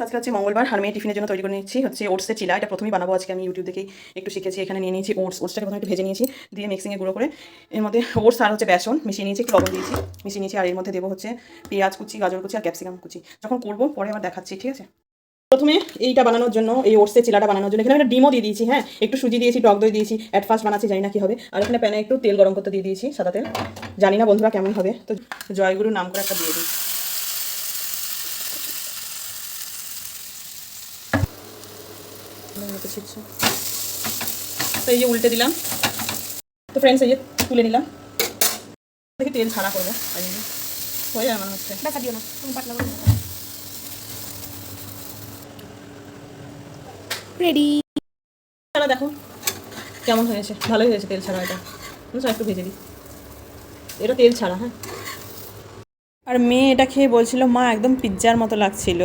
আজকে হচ্ছে মঙ্গলবার আর আমি টিফিনের জন্য তৈরি করে নিচ্ছি হচ্ছে ওটসের চিলা। এটা প্রথমেই বানাবো আজকে, আমি ইউটিউব দেখেই একটু শিখেছি। এখানে নিয়ে নিয়েছি ওটসটাকে প্রথমে একটু ভেজে নিয়েছি, দিয়ে মিক্সিংয়ে গুঁড়ো করে এর মধ্যে ওটস আর হচ্ছে বেসন মিশিয়ে নিয়েছি, একটু লবণ দিয়েছি, মিশিয়ে নিয়েছি। আর এর মধ্যে দেবো হচ্ছে পেঁয়াজ কুচি, গাজর কুচি আর ক্যাপসিকাম কুচি। যখন করবো পরে আবার দেখাচ্ছি, ঠিক আছে? প্রথমে এইটা বানানোর জন্য, এই ওটসের চিলাটা বানানোর জন্য এখানে একটা ডিমও দিয়ে দিয়েছি, হ্যাঁ, একটু সুজি দিয়েছি, টক দই দিয়েছি। অ্যাট ফার্স্ট বানাচ্ছি, জানি না কি হবে। আর এখানে প্যানে একটু তেল গরম করতে দিয়ে দিয়েছি, সাদা তেল। জানি না বন্ধুরা কেমন হবে, তো জয়গুরুর নাম করে একটা দিয়ে দিই। তো এই যে উল্টে দিলাম। তো ফ্রেন্ডস এই যে তুলে নিলাম, দেখি তেল ছাড়া করবো, হয়ে যায় মনে হচ্ছে। দেখা দিও না, তুমি পাতলা করে রেডি। ছাড়া দেখো কেমন হয়েছে, ভালোই হয়েছে তেল ছাড়া। এটা একটু ভেজে দিই, এটা তেল ছাড়া। হ্যাঁ, আর মেয়ে এটা খেয়ে বলছিল মা একদম পিৎজার মতো লাগছিল।